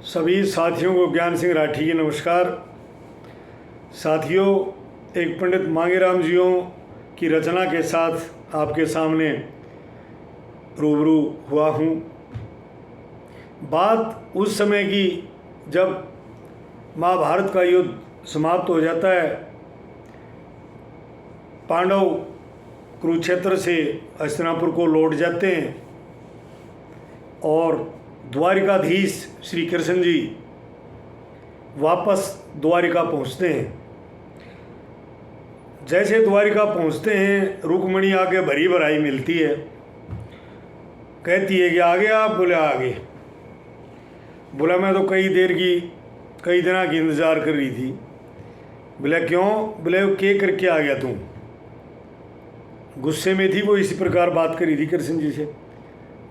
सभी साथियों को ज्ञान सिंह राठी की नमस्कार। साथियों, एक पंडित मांगेराम जियों की रचना के साथ आपके सामने रूबरू हुआ हूँ। बात उस समय की जब महाभारत का युद्ध समाप्त हो जाता है। पांडव कुरुक्षेत्र से हस्तिनापुर को लौट जाते हैं और द्वारिकाधीश श्री कृष्ण जी वापस द्वारिका पहुंचते हैं। जैसे द्वारिका पहुंचते हैं, रुक्मणी आगे भरी भराई मिलती है, कहती है कि आगे आप। बोले आगे। बोला मैं तो कई दिनों की इंतज़ार कर रही थी। बोला क्यों? बोले क्या करके आ गया तू? गुस्से में थी वो, इसी प्रकार बात करी थी कृष्ण जी से।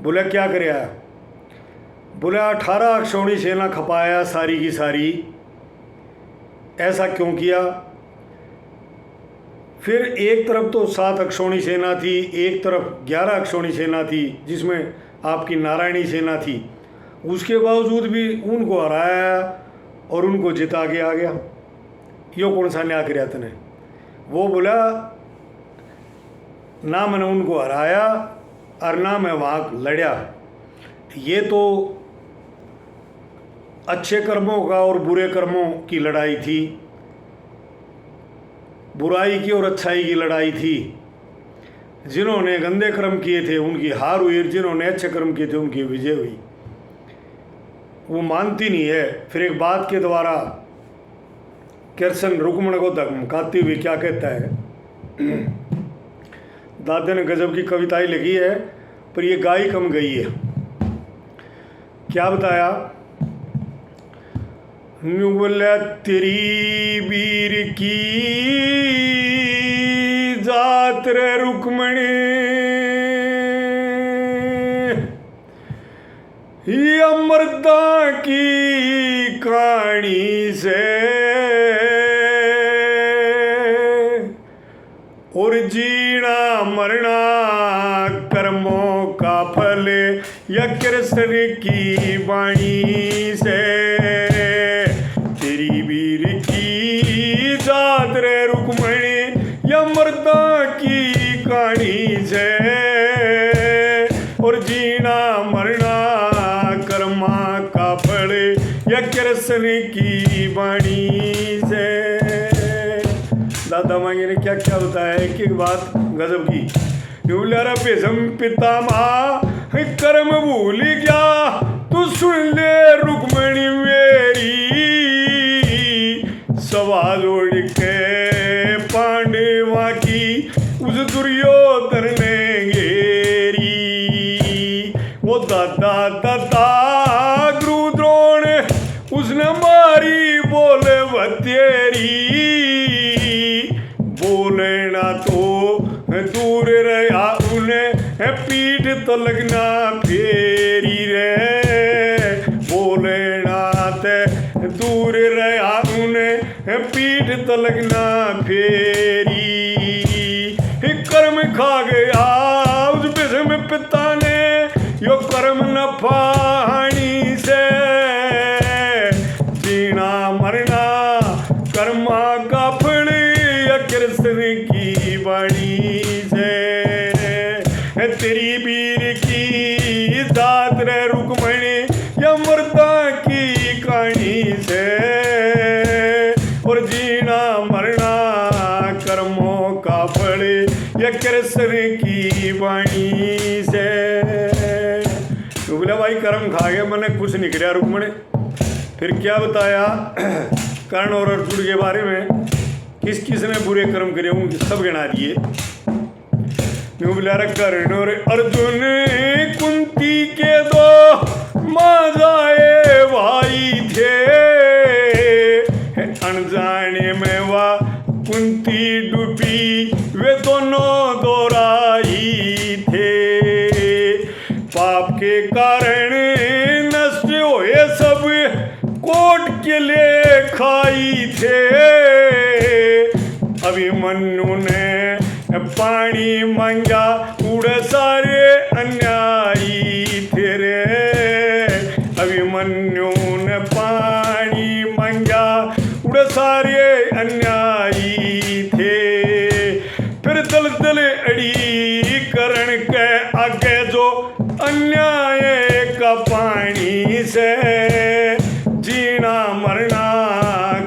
बोला क्या करे आया? बोला 18 अक्षौणी सेना खपाया सारी की सारी। ऐसा क्यों किया? फिर एक तरफ तो 7 अक्षौणी सेना थी, एक तरफ 11 अक्षौणी सेना थी, जिसमें आपकी नारायणी सेना थी। उसके बावजूद भी उनको हराया और उनको जिता के आ गया। यो कौन सा न्याय किया तने? वो बोला ना मैंने उनको हराया और ना मैं वहाँ लड़ा। ये तो अच्छे कर्मों का और बुरे कर्मों की लड़ाई थी, बुराई की और अच्छाई की लड़ाई थी। जिन्होंने गंदे कर्म किए थे उनकी हार हुई, जिन्होंने अच्छे कर्म किए थे उनकी विजय हुई। वो मानती नहीं है। फिर एक बात के द्वारा कृष्ण रुक्मणी को धमकाते हुए क्या कहता है? दादे ने गजब की कविताएं लिखी है, पर ये गाई कम गई है। क्या बताया? बोला तेरी वीर की जात रे रुक्मणी, ये मर्दा की कहानी से और जीना मरना कर्मों का फल या कृष्ण की वाणी से। तेरी वीर की जात रे रुक्मणी, या मर्दा की कहानी से और जीना मरना कर्मा का फल या कृष्ण की वाणी से। दादा मांगे ने क्या क्या बताया, एक एक बात गजब की। भीषम पितामह कर्म भूल गया, तू सुन ले रुक्मणी मेरी। सवा जोड़ के पांडवा की उस दुर्योधन ने घेरी। वो दादा दादा गुरु द्रोण उसने मारी बोले बतेरी। बोलना तो दूर रहा उन्हें पीठ तो लगना फेरी रे। बोलना ते दूर रहा उन्हें पीठ तो लगना फेरी। कर्म खा गया उस विषम पिता ने, यो कर्म न फानी से। जीना मरना कर्मा का फल या कृष्ण की वाणी से। तेरी वीर की दात रे रुक्मणी, या मर्दा की कहानी से और जीना मरना कर्मों का फल या कृष्ण की वाणी से। तो बोला भाई कर्म खा गया, मैंने कुछ नहीं किया रुक्मणी। फिर क्या बताया कर्ण और अर्जुन के बारे में, किस किस ने बुरे कर्म करे उनके सब गिना दिए। कर्ण और अर्जुन कुंती के दो माजाए भाई थे। अनजाने में वह कुंती डूबी, वे दोनों दोराई थे। पाप के कारण नष्ट हुए सब, कोट के लिए खाई थे। अभिमन्यु ने पानी मांगा, उड़ सारे अन्यायी थे रे। अभिमन्यु ने पानी मांगा, उड़े सारे अन्यायी थे। फिर दलदल अड़ी करण के आगे जो अन्याय का पानी से, जीना मरना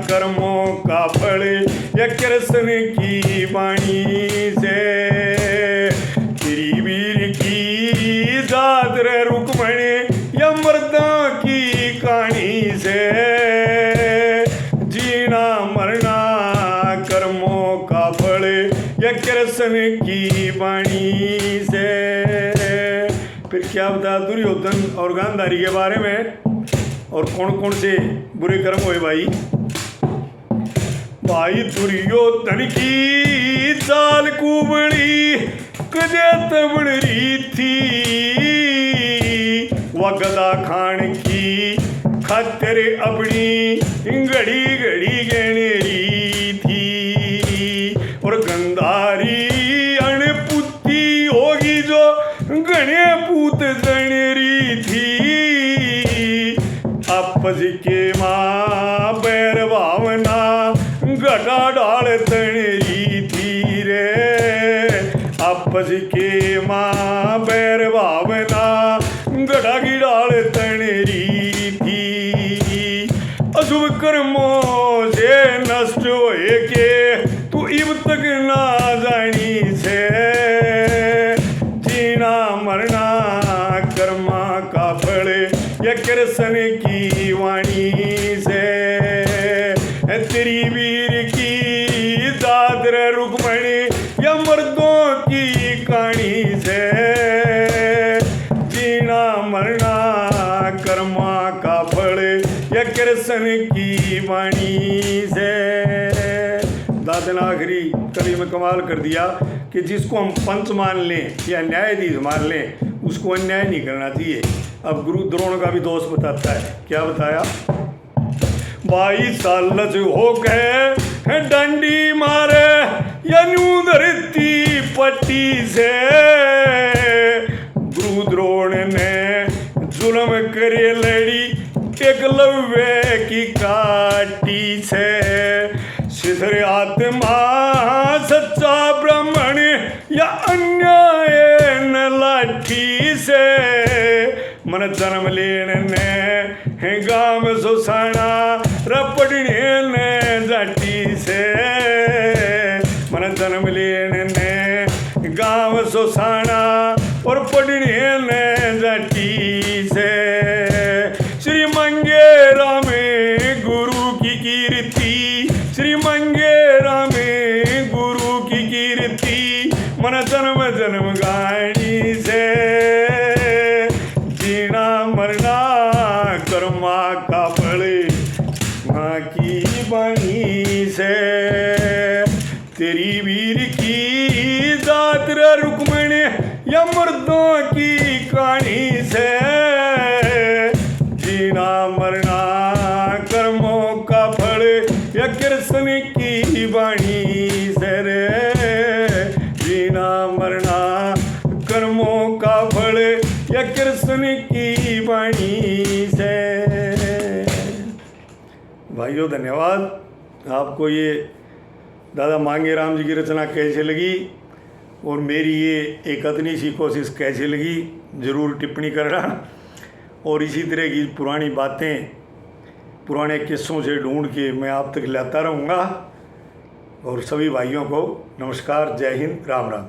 कर्मों का फल या कृष्ण की वाणी से। तेरी वीर की दादर रुक्मणी या मर्दा की कहानी से, जीना मरना कर्मों का फल या कृष्ण की वाणी से। फिर क्या बताया दुर्योधन और गांधारी के बारे में, और कौन कौन से बुरे कर्म हुए भाई। भाई दुर्योधन की चाल कुबड़ी कजत बड़ी थी, वह गदा खान की खातिर अपनी घड़ी घड़ी गणेरी थी। और गंधारी अणपुती होगी जो गणे पूत गणेरी थी। आपस के माँ बैर भावना घटा डाल तणरी थी रे। आपस के माँ बैर भावना घटा की डाल तणरी थी। अशुभ कर्मों से नष्ट होए के तू इब तक ना जानी से, जीना मरना कर्मा का फल या कृष्ण की वाणी से। तेरी वीर की दादर रुक्मणी या मर्दों की कहानी से, जीना मरना कर्मा का फल या कृष्ण की वाणी से। दादा ने आखिरी कली में कमाल कर दिया कि जिसको हम पंच मान लें या न्यायाधीश मान लें, उसको अन्याय नहीं करना चाहिए। अब गुरु द्रोण का भी दोष बताता है, क्या बताया। 22 साल हो गए डंडी मारे या न्यू धरती पट्टी से। गुरु द्रोण ने जुल्म करे लड़ी एकलव्य की काटी से। सिधर आत्मा सच्चा ब्राह्मण या अन्याय न लाठी से। मन जन्म लेने ने गाम सोसाना रपड़ने ने जाटी से। मन जन्म लेने ने गाम सोसाना और पढ़ने ने जाटी से। श्री मंगेरा में गुरु की कीर्ति, श्री मंगेरा में गुरु की कीर्ति, मन जन्म जन्म गाड़ी से। जीना मरना कर्मा का फल माँ की वाणी से। तेरी वीर की दातर रुक्मणी या मर्दों की कहानी से। जीना मरना कर्मों का फल या कृष्ण की वाणी से रे। जीना मरना कर्मों का फल या कृष्ण की वाणी से। भाइयों धन्यवाद। आपको ये दादा मांगे राम जी की रचना कैसे लगी और मेरी ये एक अदनी सी कोशिश कैसे लगी, ज़रूर टिप्पणी करना। और इसी तरह की पुरानी बातें पुराने किस्सों से ढूंढ के मैं आप तक लाता रहूँगा। और सभी भाइयों को नमस्कार, जय हिंद, राम राम।